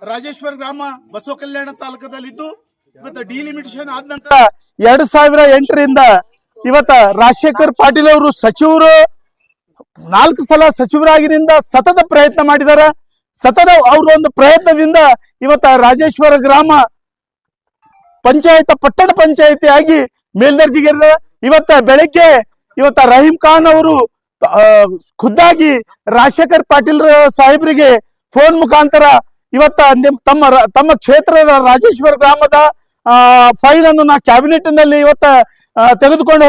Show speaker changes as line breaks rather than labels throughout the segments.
ರಾಜೇಶ್ವರ ಗ್ರಾಮ ಬಸವ ಕಲ್ಯಾಣ ತಾಲೂಕದಲ್ಲಿದ್ದು ಇವತ್ತು ಡಿಲಿಮಿಟೇಷನ್ ಆದ ನಂತರ 2008ರಿಂದ ಇವತ್ತ ರಾಜಶೇಖರ್ ಪಾಟೀಲ್ ಅವರು ಸಚಿವರು 4 ಸಲ ಸಚಿವರಾಗಿನಿಂದ ಸತತ ಪ್ರಯತ್ನ ಮಾಡಿದ್ದಾರೆ. ಸತತ ಅವ್ರ ಒಂದು ಪ್ರಯತ್ನದಿಂದ ಇವತ್ತ ರಾಜೇಶ್ವರ ಗ್ರಾಮ ಪಂಚಾಯತ್ ಪಟ್ಟಣ ಪಂಚಾಯತಿ ಆಗಿ ಮೇಲ್ದರ್ಜೆಗೆ ಇವತ್ತ ಬೆಳಗ್ಗೆ ರಹೀಂ ಖಾನ್ ಅವರು ಖುದ್ದಾಗಿ ರಾಜಶೇಖರ್ ಪಾಟೀಲ್ ಸಾಹೇಬರಿಗೆ ಫೋನ್ ಮುಖಾಂತರ ಇವತ್ತ ತಮ್ಮ ಕ್ಷೇತ್ರದ ರಾಜೇಶ್ವರ ಗ್ರಾಮದ ಫೈಲ್ ಅನ್ನು ನಾ ಕ್ಯಾಬಿನೆಟ್ ನಲ್ಲಿ ಇವತ್ತ ತೆಗೆದುಕೊಂಡು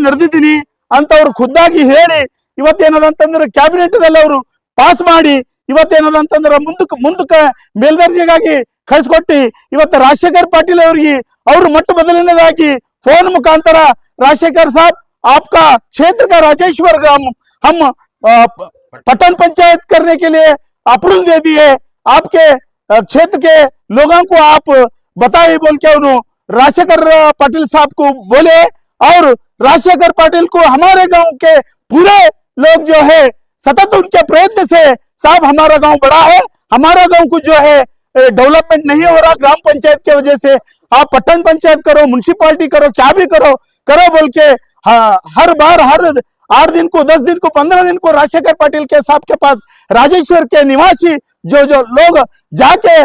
ನಡೆದಿದ್ದೀನಿ ಅಂತ ಅವ್ರು ಖುದ್ದಾಗಿ ಹೇಳಿ ಇವತ್ತೇನದಂತಂದ್ರೆ ಕ್ಯಾಬಿನೆಟ್ ದಲ್ಲಿ ಅವರು ಪಾಸ್ ಮಾಡಿ ಇವತ್ತೇನದಂತಂದ್ರೆ ಮುಂದಕ್ಕೆ ಮೇಲ್ದರ್ಜೆಗಾಗಿ ಕಳಿಸ್ಕೊಟ್ಟು ಇವತ್ತು ರಾಜಶೇಖರ್ ಪಾಟೀಲ್ ಅವರಿಗೆ ಅವರು ಮೊಟ್ಟ ಮೊದಲನೇದಾಗಿ फोन मुखांतर राजशेखर साहब आपका क्षेत्र का राजेश्वर ग्राम हम पट्टन पंचायत करने के लिए अप्रूवल दे दिए, आपके क्षेत्र के लोगों को आप बताइए बोल के उन्होंने राजशेखर पाटिल साहब को बोले और राजशेखर पाटिल को हमारे गांव के पूरे लोग जो है सतत उनके प्रयत्न से साहब हमारा गांव बड़ा है, हमारा गांव को जो है डेवलपमेंट नहीं हो रहा ग्राम पंचायत के वजह से, आप पट्टन पंचायत करो, म्युनिसिपालिटी करो, क्या भी करो बोल के हर बार हर 8 दिन को 10 दिन को 15 दिन को राजशेखर पाटिल के साहब के पास राजेश्वर के निवासी जो लोग जाके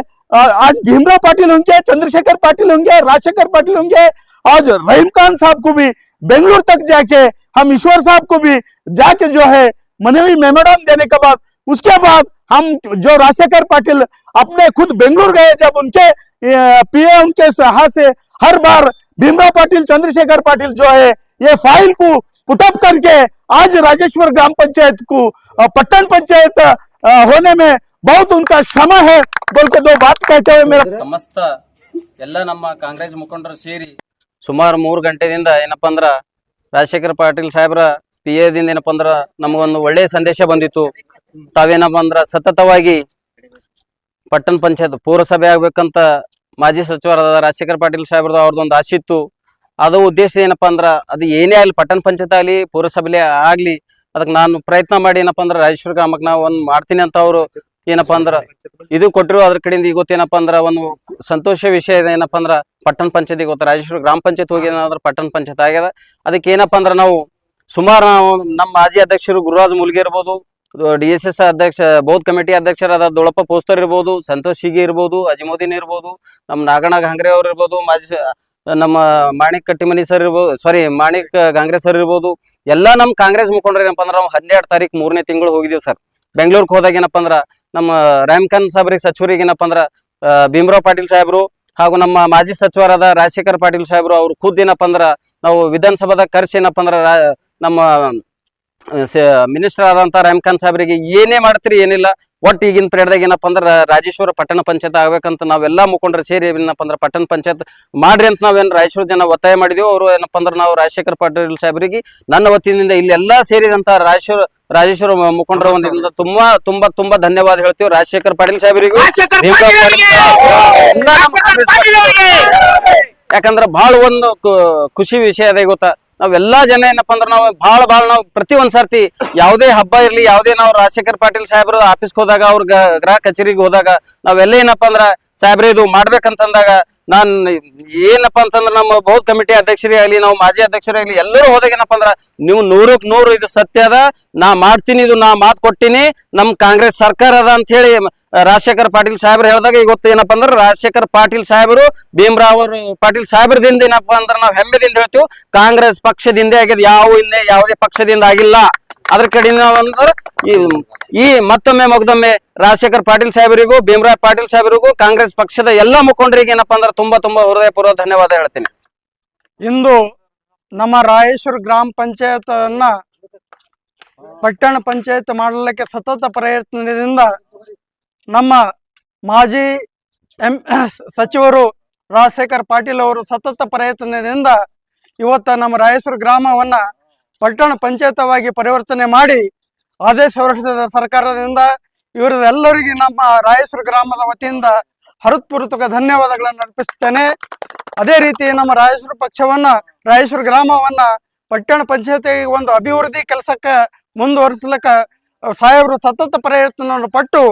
आज भीमराव पाटिल होंगे, चंद्रशेखर पाटिल होंगे, राजशेखर पाटिल होंगे, आज रहीम खान साहब को भी बेंगलुरु तक जाके हम ईश्वर साहब को भी जाके जो है मनवी मेमोरेंडम देने के बाद उसके बाद हम जो राजशेखर पाटिल अपने खुद बेंगलुरु गए जब उनके पीए उनके हाथ से हर बार भीमराव पाटिल चंद्रशेखर पाटिल जो है ये फाइल को पुटअप करके आज राजेश्वर ग्राम पंचायत को पट्टन पंचायत होने में बहुत उनका श्रम है बोल के 2 बात कहते हुए मेरा
समस्त ಎಲ್ಲ ನಮ್ಮ ಕಾಂಗ್ರೆಸ್ ಮುಖಂಡರು ಸೇರಿ ಸುಮಾರು 3 ಗಂಟೆದಿಂದ ಏನಪ್ಪ ಅಂದ್ರ ರಾಜಶೇಖರ್ ಪಾಟೀಲ್ ಸಾಹೇಬ್ರ ಪಿಎ ದಿಂದ ಏನಪ್ಪ ಅಂದ್ರ ನಮಗೊಂದು ಒಳ್ಳೆಯ ಸಂದೇಶ ಬಂದಿತ್ತು. ತಾವೇನಪ್ಪ ಅಂದ್ರ ಸತತವಾಗಿ ಪಟ್ಟಣ ಪಂಚಾಯತ್ ಪೌರಸಭೆ ಆಗ್ಬೇಕಂತ ಮಾಜಿ ಸಚಿವರಾದ ರಾಜಶೇಖರ್ ಪಾಟೀಲ್ ಸಾಹೇಬ್ರದ ಅವ್ರದೊಂದು ಆಸೆ ಇತ್ತು. ಅದು ಉದ್ದೇಶ ಏನಪ್ಪಾ ಅಂದ್ರ ಅದು ಏನೇ ಆಗಲಿ ಪಟ್ಟಣ ಪಂಚಾಯತ್ ಆಗಲಿ ಪೌರಸಭೆ ಆಗ್ಲಿ ಅದಕ್ಕೆ ನಾನು ಪ್ರಯತ್ನ ಮಾಡಿ ಏನಪ್ಪಾ ಅಂದ್ರ ರಾಜೇಶ್ವರ ಗ್ರಾಮಕ್ಕೆ ನಾವು ಒಂದು ಮಾಡ್ತೀನಿ ಅಂತ ಅವರು ಏನಪ್ಪಾ ಅಂದ್ರ ಇದು ಕೊಟ್ಟರು. ಅದ್ರ ಕಡೆಯಿಂದ ಇವತ್ತೇನಪ್ಪಾ ಅಂದ್ರ ಒಂದು ಸಂತೋಷ ವಿಷಯ ಇದೆ. ಏನಪ್ಪಾ ಅಂದ್ರ ಪಟ್ಟಣ ಪಂಚಾಯತ್ ಇವತ್ತು ರಾಜೇಶ್ವರ ಗ್ರಾಮ ಪಂಚಾಯತ್ ಹೋಗಿ ಏನಾದ್ರ ಪಟ್ಟಣ ಪಂಚಾಯತ್ ಆಗ್ಯದ. ಅದಕ್ಕೆ ಏನಪ್ಪಾ ಅಂದ್ರ ನಾವು ಸುಮಾರು ನಮ್ಮ ಮಾಜಿ ಅಧ್ಯಕ್ಷರು ಗುರುರಾಜ್ ಮುಲ್ಗೆ ಇರ್ಬೋದು, DSS ಅಧ್ಯಕ್ಷ ಬೌದ್ಧ ಕಮಿಟಿ ಅಧ್ಯಕ್ಷರಾದ ದೊಳಪ್ಪ ಪೋಸ್ತರ್ ಇರ್ಬೋದು, ಸಂತೋಷ್ ಶಿಗೆ ಇರ್ಬೋದು, ಅಜಿಮುದ್ದೀನ್ ಇರ್ಬೋದು, ನಮ್ಮ ನಾಗಣ್ಣ ಗಾಂಗ್ರೆ ಅವ್ರು ಇರ್ಬೋದು, ಮಾಜಿ ನಮ್ಮ ಮಾಣಿಕ್ ಕಟ್ಟಿಮನಿ ಸರ್ ಇರ್ಬೋದು, ಸಾರಿ ಮಾಣಿಕ್ ಗಾಂಗ್ರೆ ಸರ್ ಇರ್ಬೋದು, ಎಲ್ಲಾ ನಮ್ಮ ಕಾಂಗ್ರೆಸ್ ಮುಖಂಡರು ಏನಪ್ಪಾ ಅಂದ್ರ ನಾವು 12 ತಾರೀಕು 3ನೇ ತಿಂಗಳು ಹೋಗಿದ್ದೀವಿ ಸರ್. ಬೆಂಗಳೂರಿಗೆ ಹೋದಾಗ ಏನಪ್ಪಾ ಅಂದ್ರ ನಮ್ಮ ರಹೀಂ ಖಾನ್ ಸಾಹೇಬ್ರಿಗೆ ಸಚಿವರಿಗೆ ಏನಪ್ಪಾ ಅಂದ್ರ ಭೀಮರಾವ್ ಪಾಟೀಲ್ ಸಾಹೇಬ್ರು ಹಾಗೂ ನಮ್ಮ ಮಾಜಿ ಸಚಿವರಾದ ರಾಜಶೇಖರ್ ಪಾಟೀಲ್ ಸಾಹೇಬ್ರು ಅವ್ರು ಖುದ್ ಏನಪ್ಪಾ ಅಂದ್ರ ನಾವು ವಿಧಾನಸಭಾದಾಗ ಕರ್ಸಿ ಏನಪ್ಪಾ ಅಂದ್ರ ನಮ್ಮ ಮಿನಿಸ್ಟರ್ ಆದಂತ ರಹೀಂ ಖಾನ್ ಸಾಹೇಬ್ರಿಗೆ ಏನೇ ಮಾಡ್ತೀರಿ ಏನಿಲ್ಲ ಒಟ್ಟು ಈಗಿನ ಪೀರಿಯಡ್ದಾಗ ಏನಪ್ಪಾ ಅಂದ್ರ ರಾಜೇಶ್ವರ ಪಟ್ಟಣ ಪಂಚಾಯತ್ ಆಗ್ಬೇಕಂತ ನಾವೆಲ್ಲಾ ಮುಖಂಡರು ಸೇರಿ ಏನಪ್ಪಾ ಅಂದ್ರ ಪಟ್ಟಣ ಪಂಚಾಯತ್ ಮಾಡ್ರಿ ಅಂತ ನಾವೇನು ರಾಯಚೂರು ಜನ ಒತ್ತಾಯ ಮಾಡಿದೀವಿ. ಅವರು ಏನಪ್ಪಾ ಅಂದ್ರ ನಾವು ರಾಜಶೇಖರ್ ಪಾಟೀಲ್ ಸಾಹೇಬ್ರಿಗೆ ನನ್ನ ವತಿಯಿಂದ ಇಲ್ಲಿ ಎಲ್ಲಾ ಸೇರಿದಂತ ರಾಜೇಶ್ವರ ಮುಖಂಡರ ಒಂದಿಂದ ತುಂಬಾ ಧನ್ಯವಾದ ಹೇಳ್ತೀವಿ. ರಾಜಶೇಖರ್ ಪಾಟೀಲ್ ಸಾಹೇಬರಿಗೂ ಯಾಕಂದ್ರ ಬಹಳ ಒಂದು ಖುಷಿ ವಿಷಯ ಅದೇ ಗೊತ್ತಾ. ನಾವೆಲ್ಲಾ ಜನ ಏನಪ್ಪಾ ಅಂದ್ರ ನಾವು ಬಹಳ ನಾವು ಪ್ರತಿ ಒಂದ್ ಸರ್ತಿ ಯಾವುದೇ ಹಬ್ಬ ಇರ್ಲಿ ಯಾವುದೇ ನಾವು ರಾಜಶೇಖರ್ ಪಾಟೀಲ್ ಸಾಹೇಬ್ರ ಆಫೀಸ್ಗೆ ಹೋದಾಗ ಅವ್ರ ಗೃಹ ಕಚೇರಿಗೆ ಹೋದಾಗ ನಾವೆಲ್ಲ ಏನಪ್ಪಾ ಅಂದ್ರ ಸಾಹೇಬ್ರೆ ಇದು ಮಾಡ್ಬೇಕಂತಂದಾಗ ನಾನ್ ಏನಪ್ಪಾ ಅಂತಂದ್ರ ನಮ್ಮ ಬೌದ್ಧ ಕಮಿಟಿ ಅಧ್ಯಕ್ಷರೇ ಆಗ್ಲಿ ನಾವು ಮಾಜಿ ಅಧ್ಯಕ್ಷರೇ ಆಗ್ಲಿ ಎಲ್ಲರೂ ಹೋದಾಗ ಏನಪ್ಪಾ ಅಂದ್ರ ನೀವು 100ಕ್ಕೆ 100 ಇದು ಸತ್ಯ ಅದ, ನಾ ಮಾಡ್ತೀನಿ, ಇದು ನಾ ಮಾತು ಕೊಟ್ಟಿನಿ, ನಮ್ ಕಾಂಗ್ರೆಸ್ ಸರ್ಕಾರ ಅದ ಅಂತ ಹೇಳಿ ರಾಜಶೇಖರ್ ಪಾಟೀಲ್ ಸಾಹೇಬ್ರು ಹೇಳಿದಾಗ ಇವತ್ತು ಏನಪ್ಪಾ ಅಂದ್ರ ರಾಜಶೇಖರ್ ಪಾಟೀಲ್ ಸಾಹೇಬರು ಭೀಮರಾವ್ ಪಾಟೀಲ್ ಸಾಹೇಬ್ರದಿಂದ ಏನಪ್ಪಾ ಅಂದ್ರ ನಾವು ಹೆಮ್ಮೆದಿಂದ ಹೇಳ್ತೀವಿ ಕಾಂಗ್ರೆಸ್ ಪಕ್ಷದಿಂದ ಆಗಿದೆ, ಯಾವುದೇ ಪಕ್ಷದಿಂದ ಆಗಿಲ್ಲ. ಅದ್ರ ಕಡೆಯಿಂದ ನಾವಂದ್ರ ಈ ಮತ್ತೊಮ್ಮೆ ಮಗದೊಮ್ಮೆ ರಾಜಶೇಖರ್ ಪಾಟೀಲ್ ಸಾಹೇಬರಿಗೂ ಭೀಮರಾವ್ ಪಾಟೀಲ್ ಸಾಹೇಬರಿಗೂ ಕಾಂಗ್ರೆಸ್ ಪಕ್ಷದ ಎಲ್ಲಾ ಮುಖಂಡರಿಗೆ ಏನಪ್ಪಾ ಅಂದ್ರ ತುಂಬಾ ಹೃದಯಪೂರ್ವಕ ಧನ್ಯವಾದ ಹೇಳ್ತೀನಿ.
ಇಂದು ನಮ್ಮ ರಾಜೇಶ್ವರ ಗ್ರಾಮ ಪಂಚಾಯತ್ ಅನ್ನ ಪಟ್ಟಣ ಪಂಚಾಯತ್ ಮಾಡಲಿಕ್ಕೆ ಸತತ ಪ್ರಯತ್ನದಿಂದ ನಮ್ಮ ಮಾಜಿ ಸಚಿವರು ರಾಜಶೇಖರ್ ಪಾಟೀಲ್ ಅವರು ಸತತ ಪ್ರಯತ್ನದಿಂದ ಇವತ್ತು ನಮ್ಮ ರಾಯೇಶ್ವರ ಗ್ರಾಮವನ್ನ ಪಟ್ಟಣ ಪಂಚಾಯತವಾಗಿ ಪರಿವರ್ತನೆ ಮಾಡಿ ಆದೇಶ ಹೊರಡಿಸಿದ ಸರ್ಕಾರದಿಂದ ಇವರೆಲ್ಲರಿಗೆ ನಮ್ಮ ರಾಯೇಶ್ವರ ಗ್ರಾಮದ ವತಿಯಿಂದ ಹೃತ್ಪೂರ್ವಕ ಧನ್ಯವಾದಗಳನ್ನು ಅರ್ಪಿಸುತ್ತೇನೆ. ಅದೇ ರೀತಿ ನಮ್ಮ ರಾಯೇಶ್ವರ ರಾಯೇಶ್ವರ ಗ್ರಾಮವನ್ನ ಪಟ್ಟಣ ಪಂಚಾಯತಿಗೆ ಒಂದು ಅಭಿವೃದ್ಧಿ ಕೆಲಸಕ್ಕೆ ಮುಂದುವರಿಸಲಿಕ್ಕೆ ಸಾಹೇಬರು ಸತತ ಪ್ರಯತ್ನವನ್ನು ಪಟ್ಟು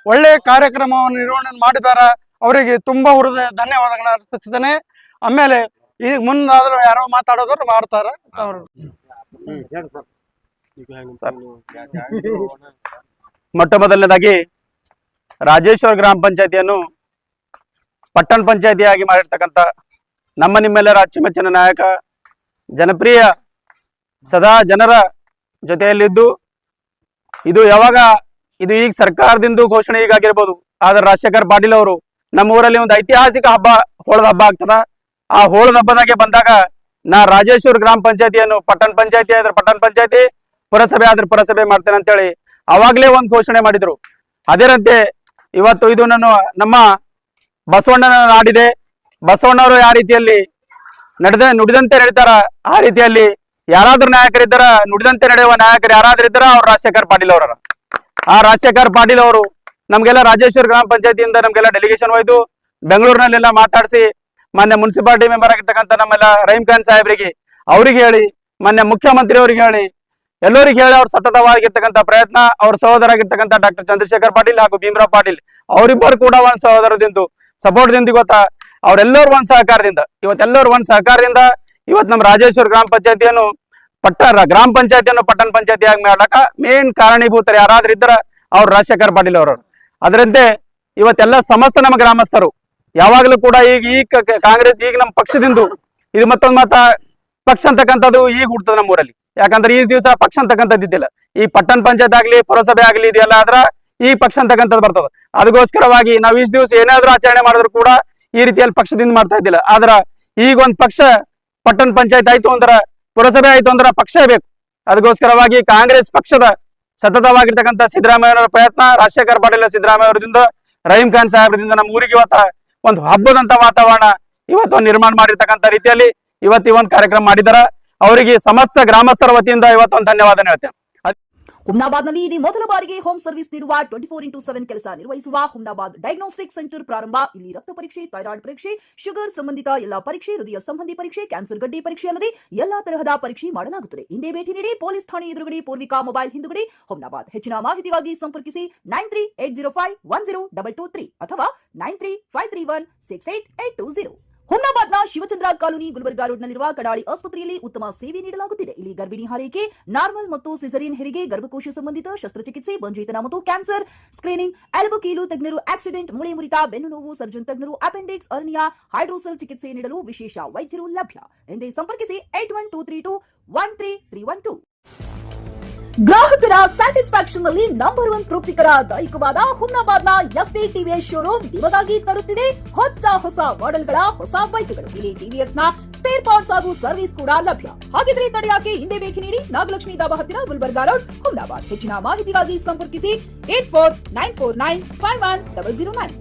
ಒಳ್ಳೆಯ ಕಾರ್ಯಕ್ರಮವನ್ನು ನಿರ್ವಹಣೆ ಮಾಡಿದ್ದಾರೆ. ಅವರಿಗೆ ತುಂಬಾ ಹೃದಯ ಧನ್ಯವಾದಗಳನ್ನ ಅರ್ಪಿಸಿದ್ದೇನೆ. ಆಮೇಲೆ ಈಗ ಮುಂದಾದ್ರೂ ಯಾರೋ ಮಾತಾಡೋದ್ರು ಮಾಡ್ತಾರೆ.
ಮೊಟ್ಟ ಮೊದಲನೇದಾಗಿ ರಾಜೇಶ್ವರ ಗ್ರಾಮ ಪಂಚಾಯತಿಯನ್ನು ಪಟ್ಟಣ ಪಂಚಾಯತಿಯಾಗಿ ಮಾಡಿರ್ತಕ್ಕಂಥ ನಮ್ಮ ನಿಮ್ಮೆಲ್ಲರ ಅಚ್ಚುಮೆಚ್ಚಿನ ನಾಯಕ, ಜನಪ್ರಿಯ, ಸದಾ ಜನರ ಜೊತೆಯಲ್ಲಿದ್ದು, ಇದು ಈಗ ಸರ್ಕಾರದಿಂದ ಘೋಷಣೆ ಈಗಾಗಿರ್ಬೋದು, ಆದ್ರೆ ರಾಜಶೇಖರ್ ಪಾಟೀಲ್ ಅವರು ನಮ್ಮ ಊರಲ್ಲಿ ಒಂದು ಐತಿಹಾಸಿಕ ಹಬ್ಬ, ಹೋಳದ ಹಬ್ಬ ಆಗ್ತದ. ಆ ಹೋಳದ ಹಬ್ಬದಾಗೆ ಬಂದಾಗ ನಾ ರಾಜೇಶ್ವರ ಗ್ರಾಮ ಪಂಚಾಯತಿಯನ್ನು ಪಟ್ಟಣ ಪಂಚಾಯತಿ ಆದ್ರೆ ಪಟ್ಟಣ ಪಂಚಾಯತಿ, ಪುರಸಭೆ ಆದ್ರೆ ಪುರಸಭೆ ಮಾಡ್ತೇನೆ ಅಂತೇಳಿ ಅವಾಗ್ಲೇ ಒಂದು ಘೋಷಣೆ ಮಾಡಿದ್ರು. ಅದರಂತೆ ಇವತ್ತು ಇದು ನಮ್ಮ ಬಸವಣ್ಣನ ನಾಡಿದೆ. ಬಸವಣ್ಣವರು ಯಾವ ರೀತಿಯಲ್ಲಿ ನುಡಿದಂತೆ ನಡೀತಾರ, ಆ ರೀತಿಯಲ್ಲಿ ಯಾರಾದ್ರೂ ನಾಯಕರಿದ್ದಾರ, ನುಡಿದಂತೆ ನಡೆಯುವ ನಾಯಕರು ಯಾರಾದ್ರೂ ಇದ್ದಾರ, ಅವ್ರು ರಾಜಶೇಖರ್ ಪಾಟೀಲ್ ಅವರ. ಆ ರಾಜಶೇಖರ್ ಪಾಟೀಲ್ ಅವರು ನಮ್ಗೆಲ್ಲ ರಾಜೇಶ್ವರ ಗ್ರಾಮ ಪಂಚಾಯತಿಯಿಂದ ನಮ್ಗೆಲ್ಲ ಡೆಲಿಗೇಷನ್ ಹೋಯ್ತು, ಬೆಂಗಳೂರಿನಲ್ಲೆಲ್ಲ ಮಾತಾಡಿಸಿ ಮೊನ್ನೆ ಮುನ್ಸಿಪಾಲಿಟಿ ಮೆಂಬರ್ ಆಗಿರ್ತಕ್ಕಂಥ ನಮ್ಮೆಲ್ಲ ರಹೀಂ ಖಾನ್ ಸಾಹೇಬ್ರಿಗೆ, ಅವ್ರಿಗೆ ಹೇಳಿ, ಮೊನ್ನೆ ಮುಖ್ಯಮಂತ್ರಿ ಅವ್ರಿಗೆ ಹೇಳಿ, ಎಲ್ಲರಿಗೆ ಹೇಳಿ ಅವ್ರು ಸತತವಾಗಿರ್ತಕ್ಕಂಥ ಪ್ರಯತ್ನ, ಅವ್ರ ಸಹೋದರ ಆಗಿರ್ತಕ್ಕಂಥ ಡಾಕ್ಟರ್ ಚಂದ್ರಶೇಖರ್ ಪಾಟೀಲ್ ಹಾಗೂ ಭೀಮರಾವ್ ಪಾಟೀಲ್ ಅವರಿಬ್ಬರು ಕೂಡ ಒಂದ್ ಸಹೋದರದಿಂದ ಸಪೋರ್ಟ್ದಿಂದ ಗೊತ್ತಾ, ಅವರೆಲ್ಲರೂ ಒಂದ್ ಸಹಕಾರದಿಂದ ಇವತ್ತು ನಮ್ಮ ರಾಜೇಶ್ವರ ಗ್ರಾಮ ಪಂಚಾಯತಿಯನ್ನು ಗ್ರಾಮ ಪಂಚಾಯತಿಯನ್ನು ಪಟ್ಟಣ ಪಂಚಾಯತಿಯಾಗಿ ಮಾಡ್ಲಕ್ಕ ಮೇನ್ ಕಾರಣೀಭೂತರು ಯಾರಾದ್ರೂ ಇದ್ರ ಅವ್ರು ರಾಜಶೇಖರ್ ಪಾಟೀಲ್ ಅವರು. ಅದರಂತೆ ಇವತ್ತೆಲ್ಲ ಸಮಸ್ತ ನಮ್ಮ ಗ್ರಾಮಸ್ಥರು ಯಾವಾಗಲೂ ಕೂಡ ಈಗ ಕಾಂಗ್ರೆಸ್ ಈಗ ನಮ್ಮ ಪಕ್ಷದಿಂದ ಇದು ಮತ್ತೊಂದು ಪಕ್ಷ ಅಂತಕ್ಕಂಥದ್ದು ಈಗ ಹುಡ್ತದ ನಮ್ಮ ಊರಲ್ಲಿ. ಯಾಕಂದ್ರೆ ಈ ದಿವಸ ಪಕ್ಷ ಅಂತಕ್ಕಂಥದ್ದು ಇದ್ದಿಲ್ಲ. ಈ ಪಟ್ಟಣ ಪಂಚಾಯತ್ ಆಗ್ಲಿ ಪುರಸಭೆ ಆಗ್ಲಿ ಇದೆಲ್ಲ ಆದ್ರ ಈ ಪಕ್ಷ ಅಂತಕ್ಕಂಥದ್ದು ಬರ್ತದ. ಅದಕ್ಕೋಸ್ಕರವಾಗಿ ನಾವು ಈ ದಿವಸ ಏನಾದ್ರೂ ಆಚರಣೆ ಮಾಡಿದ್ರು ಕೂಡ ಈ ರೀತಿಯಲ್ಲಿ ಪಕ್ಷದಿಂದ ಮಾಡ್ತಾ ಇದ್ದಿಲ್ಲ. ಆದ್ರ ಈಗ ಒಂದ್ ಪಕ್ಷ ಪಟ್ಟಣ ಪಂಚಾಯತ್ ಆಯ್ತು ಅಂದ್ರ, ಪುರಸಭೆ ಆಯ್ತು ಅಂದ್ರ ಪಕ್ಷ ಬೇಕು. ಅದಕ್ಕೋಸ್ಕರವಾಗಿ ಕಾಂಗ್ರೆಸ್ ಪಕ್ಷದ ಸತತವಾಗಿರ್ತಕ್ಕಂಥ ಸಿದ್ದರಾಮಯ್ಯನವರ ಪ್ರಯತ್ನ, ರಾಜಶೇಖರ್ ಪಾಟೀಲ್ ಸಿದ್ದರಾಮಯ್ಯ ಅವರದಿಂದ, ರಹೀಂ ಖಾನ್ ಸಾಹೇಬ್ರದಿಂದ ನಮ್ಮ ಊರಿಗೆ ಇವತ್ತ ಒಂದು ಹಬ್ಬದಂತ ವಾತಾವರಣ ಇವತ್ತು ನಿರ್ಮಾಣ ಮಾಡಿರ್ತಕ್ಕಂಥ ರೀತಿಯಲ್ಲಿ ಇವತ್ತು ಈ ಒಂದು ಕಾರ್ಯಕ್ರಮ ಮಾಡಿದಾರ. ಅವರಿಗೆ ಸಮಸ್ತ ಗ್ರಾಮಸ್ಥರ ವತಿಯಿಂದ ಇವತ್ತೊಂದು ಧನ್ಯವಾದ ಹೇಳ್ತೇನೆ.
ಹುಮ್ನಾಬಾದ್ನಲ್ಲಿ ಇದು ಮೊದಲ ಬಾರಿಗೆ ಹೋಮ್ ಸರ್ವಿಸ್ ನೀಡುವ 24x7 ಕೆಲಸ ನಿರ್ವಹಿಸುವ ಹುಮ್ನಾಬಾದ್ ಡಯಾಗ್ನೋಸ್ಟಿಕ್ ಸೆಂಟರ್ ಪ್ರಾರಂಭ. ಇಲ್ಲಿ ರಕ್ತ ಪರೀಕ್ಷೆ, ಥೈರಾಯ್ಡ್ ಪರೀಕ್ಷೆ, ಶುಗರ್ ಸಂಬಂಧಿತ ಎಲ್ಲಾ ಪರೀಕ್ಷೆ, ಹೃದಯ ಸಂಬಂಧಿ ಪರೀಕ್ಷೆ, ಕ್ಯಾನ್ಸರ್ ಗಡ್ಡೆ ಪರೀಕ್ಷೆ ಅಲ್ಲದೆ ಎಲ್ಲಾ ತರಹದ ಪರೀಕ್ಷೆ ಮಾಡಲಾಗುತ್ತದೆ. ಹಿಂದೆ ಭೇಟಿ ನೀಡಿ, ಪೊಲೀಸ್ ಠಾಣೆ ಎದುರುಗಡೆ, ಪೂರ್ವಿಕಾ ಮೊಬೈಲ್ ಹಿಂದುಗಡೆ, ಹುಮ್ನಾಬಾದ್. ಹೆಚ್ಚಿನ ಮಾಹಿತಿಗಾಗಿ ಸಂಪರ್ಕಿಸಿ 9380510223 ಅಥವಾ 9353168820. ಹುಮ್ನಾಬಾದ್ನ ಶಿವಚಂದ್ರ ಕಾಲೋನಿ ಗುಲ್ಬರ್ಗಾ ರೋಡ್ನಲ್ಲಿರುವ ಕಡಾಳಿ ಆಸ್ಪತ್ರೆಯಲ್ಲಿ ಉತ್ತಮ ಸೇವೆ ನೀಡಲಾಗುತ್ತಿದೆ. ಇಲ್ಲಿ ಗರ್ಭಿಣಿ ಹಾರೈಕೆ, ನಾರ್ಮಲ್ ಮತ್ತು ಸಿಸರಿಯನ್ ಹೆರಿಗೆ, ಗರ್ಭಕೋಶ ಸಂಬಂಧಿತ ಶಸ್ತ್ರಚಿಕಿತ್ಸೆ, ಬಂಜೇತನ ಮತ್ತು ಕ್ಯಾನ್ಸರ್ ಸ್ಕ್ರೀನಿಂಗ್, ಎಲುಬು ಕೀಲು ತಜ್ಞರು, ಆಕ್ಸಿಡೆಂಟ್, ಮೂಳೆ ಮುರಿತ, ಬೆನ್ನು ನೋವು ಸರ್ಜನ್ ತಜ್ಞರು, ಅಪೆಂಡಿಕ್ಸ್, ಅರ್ನಿಯಾ, ಹೈಡ್ರೋಸೆಲ್ ಚಿಕಿತ್ಸೆ ನೀಡಲು ವಿಶೇಷ ವೈದ್ಯರು ಲಭ್ಯ. ಎಂದೇ ಸಂಪರ್ಕಿಸಿ 8123213312. ಗ್ರಾಹಕರ ಸ್ಯಾಟಿಸ್ಫ್ಯಾಕ್ಷನ್ ನಲ್ಲಿ ನಂಬರ್ 1 ತೃಪ್ತಿಕರ ದೈಹಿಕವಾದ ಹುಮ್ನಾಬಾದ್ನ ಎಸ್ವಿ ಟಿವಿಎಸ್ ಶೋರೂಮ್ ನಿಮಗಾಗಿ ತರುತ್ತಿದೆ ಹೊಸ ಮಾಡೆಲ್ಗಳ ಹೊಸ ಬೈಕ್ಗಳು. ಇಲ್ಲಿ ಟಿವಿಎಸ್ ನ ಸ್ಪೇರ್ ಪಾರ್ಟ್ಸ್ ಹಾಗೂ ಸರ್ವಿಸ್ ಕೂಡ ಲಭ್ಯ. ಹಾಗಿದ್ರೆ ತಡೆಯಾಕೆ, ಹಿಂದೆ ಭೇಟಿ ನೀಡಿ, ನಾಗಲಕ್ಷ್ಮಿ ದಾಬಾ ಹತ್ತಿರ, ಗುಲ್ಬರ್ಗಾ ರೋಡ್, ಹುಮ್ನಾಬಾದ್. ಹೆಚ್ಚಿನ ಮಾಹಿತಿಗಾಗಿ ಸಂಪರ್ಕಿಸಿ 8494951009.